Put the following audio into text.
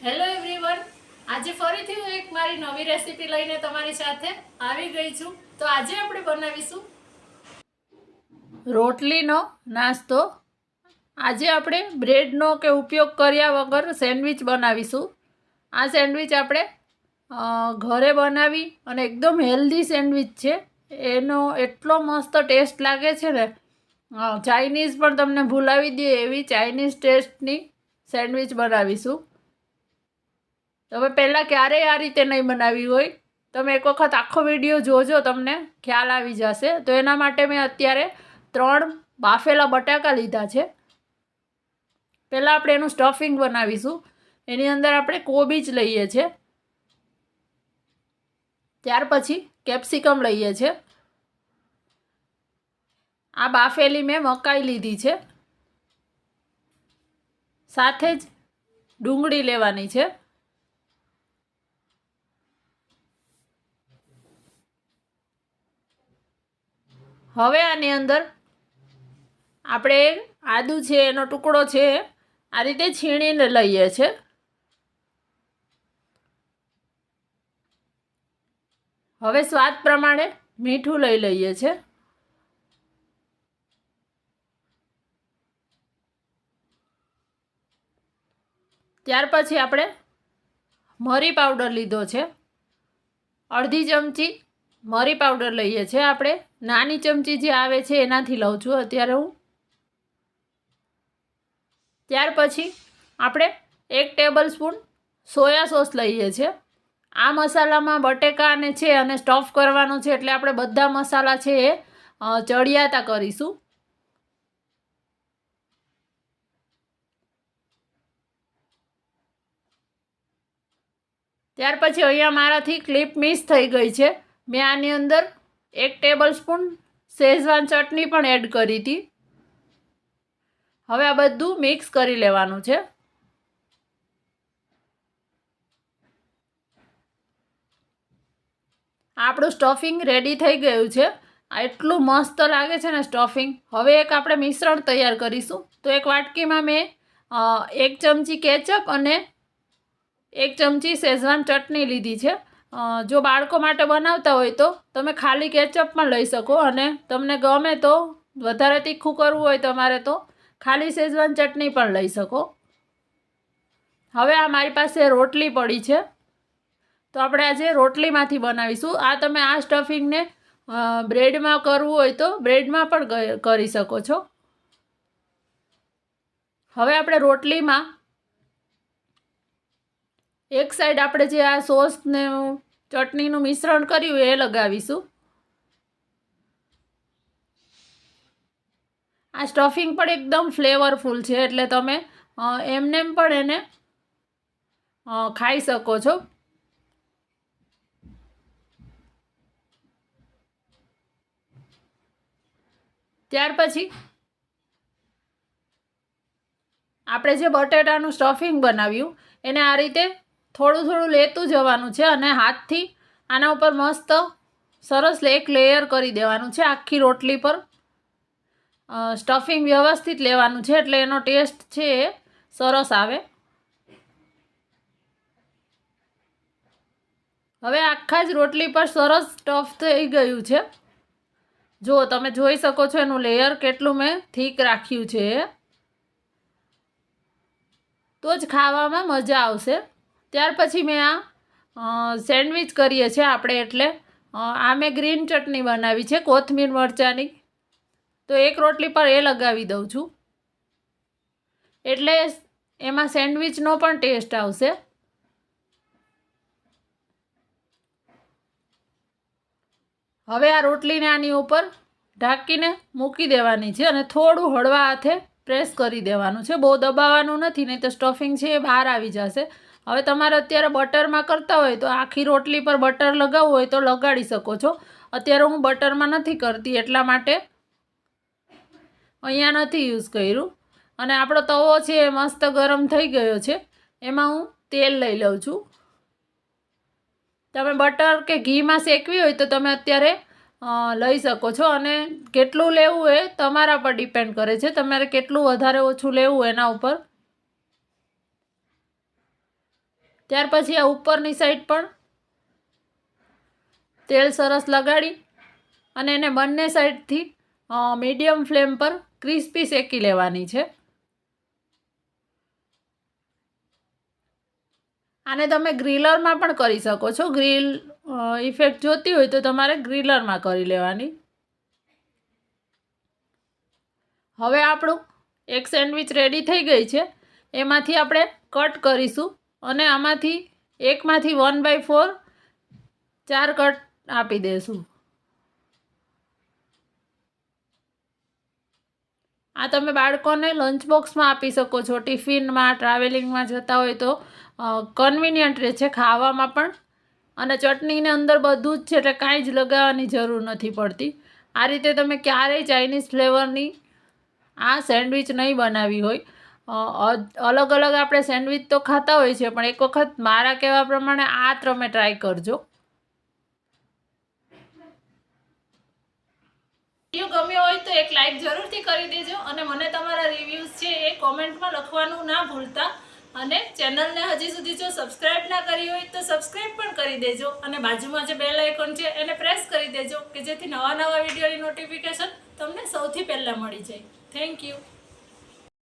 Hello everyone, આજે ફરીથી હું એક મારી નવી રેસીપી લઈને તમારી સાથે આવી ગઈ છું. તો આજે આપણે બનાવીશું રોટલીનો નાસ્તો. આજે આપણે બ્રેડનો કે ઉપયોગ કર્યા વગર સેન્ડવિચ બનાવીશું. આ સેન્ડવિચ આપણે ઘરે બનાવી અને એકદમ હેલ્ધી સેન્ડવિચ છે. એનો એટલો મસ્ત ટેસ્ટ લાગે છે ને, ચાઇનીઝ પણ તમને ભૂલાવી દે એવી ચાઇનીઝ ટેસ્ટની સેન્ડવિચ બનાવીશું. તમે પહેલાં ક્યારેય આ રીતે નહીં બનાવી હોય, તમે એક વખત આખો વિડીયો જોજો, તમને ખ્યાલ આવી જશે. તો એના માટે મેં અત્યારે 3 બાફેલા બટાકા લીધા છે. પહેલાં આપણે એનું સ્ટફિંગ બનાવીશું. એની અંદર આપણે કોબીજ લઈએ છીએ, ત્યાર પછી કેપ્સિકમ લઈએ છીએ. આ બાફેલી મેં મકાઈ લીધી છે, સાથે જ ડુંગળી લેવાની છે. હવે આની અંદર આપણે આદુ છે, એનો ટુકડો છે, આ રીતે છીણીને લઈએ છીએ. હવે સ્વાદ પ્રમાણે મીઠું લઈ લઈએ છીએ. ત્યાર પછી આપણે મરી પાવડર લીધો છે, અડધી ચમચી મરી પાવડર લઈએ છીએ. આપણે નાની ચમચી જે આવે છે એનાથી લઉં છું અત્યારે હું. ત્યાર પછી આપણે 1 ટેબલ સ્પૂન સોયા સોસ લઈએ છીએ. આ મસાલામાં બટેકાને છે અને સ્ટફ કરવાનો છે, એટલે આપણે બધા મસાલા છે એ ચડિયાતા કરીશું. ત્યાર પછી અહીંયા મારાથી ક્લિપ મિસ થઈ ગઈ છે. મેં આની અંદર 1 ટેબલ સ્પૂન શેઝવાન ચટણી પણ એડ કરી હતી. હવે આ બધું મિક્સ કરી લેવાનું છે. આપણું સ્ટફિંગ રેડી થઈ ગયું છે. આ એટલું મસ્ત લાગે છે ને સ્ટફિંગ. હવે એક આપણે મિશ્રણ તૈયાર કરીશું. તો એક વાટકીમાં મેં 1 ચમચી કેચઅપ અને 1 ચમચી શેઝવાન ચટણી લીધી છે. જો બાળકો માટે બનાવતા હોય તો તમે ખાલી કેચઅપ પણ લઈ શકો, અને તમને ગમે તો વધારે તીખું કરવું હોય તમારે તો ખાલી શેઝવાન ચટણી પણ લઈ શકો. હવે આ મારી પાસે રોટલી પડી છે, તો આપણે આજે રોટલીમાંથી બનાવીશું. આ તમે આ સ્ટફિંગને બ્રેડમાં કરવું હોય તો બ્રેડમાં પણ કરી શકો છો. હવે આપણે રોટલીમાં એક સાઈડ આપણે જે આ સોસ ને ચટણીનું મિશ્રણ કર્યું એ લગાવીશું. આ સ્ટફિંગ પણ એકદમ ફ્લેવરફુલ છે, એટલે તમે એમનેમ પણ એને ખાઈ શકો છો. ત્યાર પછી આપણે જે બટેટાનું સ્ટફિંગ બનાવ્યું એને આ રીતે થોડું થોડું લેતું જવાનું છે, અને હાથથી આના ઉપર મસ્ત સરસ એક લેયર કરી દેવાનું છે. આખી રોટલી પર સ્ટફિંગ વ્યવસ્થિત લેવાનું છે, એટલે એનો ટેસ્ટ છે એ સરસ આવે. હવે આખા જ રોટલી પર સરસ સ્ટફ થઈ ગયું છે. જો તમે જોઈ શકો છો એનું લેયર કેટલું મેં થીક રાખ્યું છે, તો જ ખાવામાં મજા આવશે. ત્યાર પછી મેં આ સેન્ડવિચ કરીએ છીએ આપણે, એટલે આ મેં ગ્રીન ચટણી બનાવી છે, કોથમીર મરચાંની. તો એક રોટલી પર એ લગાવી દઉં છું, એટલે એમાં સેન્ડવિચનો પણ ટેસ્ટ આવશે. હવે આ રોટલીને આની ઉપર ઢાંકીને મૂકી દેવાની છે, અને થોડું હળવા હાથે પ્રેસ કરી દેવાનું છે. બહુ દબાવવાનું નથી, નહીં તો સ્ટફિંગ છે એ બહાર આવી જશે. હવે તમારે અત્યારે બટરમાં કરતા હોય તો આખી રોટલી પર બટર લગાવવું હોય તો લગાડી શકો છો. અત્યારે હું બટરમાં નથી કરતી, એટલા માટે અહીંયા નથી યુઝ કર્યું. અને આપણો તવો છે એ મસ્ત ગરમ થઈ ગયો છે, એમાં હું તેલ લઈ લઉં છું. તમે બટર કે ઘીમાં શેકવી હોય તો તમે અત્યારે લઈ શકો છો, અને કેટલું લેવું એ તમારા પર ડિપેન્ડ કરે છે. તમારે કેટલું વધારે ઓછું લેવું એના ઉપર. ત્યાર પછી આ ઉપરની સાઈડ પણ તેલ સરસ લગાડી અને એને બંને સાઈડથી મીડિયમ ફ્લેમ પર ક્રિસ્પી શેકી લેવાની છે. આને તમે ગ્રીલરમાં પણ કરી શકો છો. ગ્રીલ ઇફેક્ટ જોતી હોય તો તમારે ગ્રીલરમાં કરી લેવાની. હવે આપણું એક સેન્ડવિચ રેડી થઈ ગઈ છે. એમાંથી આપણે કટ કરીશું અને આમાંથી એકમાંથી 1/4 4 કટ આપી દઈશું. આ તમે બાળકોને લંચ બોક્સમાં આપી શકો છો, ટિફિનમાં, ટ્રાવેલિંગમાં જતા હોય તો કન્વિનિયન્ટ રહે છે ખાવામાં પણ. અને ચટણીને અંદર બધું જ છે એટલે કાંઈ જ લગાવવાની જરૂર નથી પડતી. આ રીતે તમે ક્યારેય ચાઇનીઝ ફ્લેવરની આ સેન્ડવિચ નહીં બનાવી હોય. અલગ અલગ આપણે સેન્ડવિચ તો ખાતા હોય છે, પણ એક વખત મારા કહેવા પ્રમાણે આ તમે ટ્રાય કરજો. વિડીયો ગમ્યો હોય તો એક લાઈક જરૂરથી કરી દેજો અને મને તમારા રિવ્યૂઝ છે એ કોમેન્ટમાં લખવાનું ના ભૂલતા. અને ચેનલને હજી સુધી જો સબસ્ક્રાઈબ ના કરી હોય તો સબસ્ક્રાઈબ પણ કરી દેજો અને બાજુમાં જે બેલ આઇકોન છે એને પ્રેસ કરી દેજો કે જેથી નવા વિડીયોની નોટિફિકેશન તમને સૌથી પહેલાં મળી જાય. Thank you.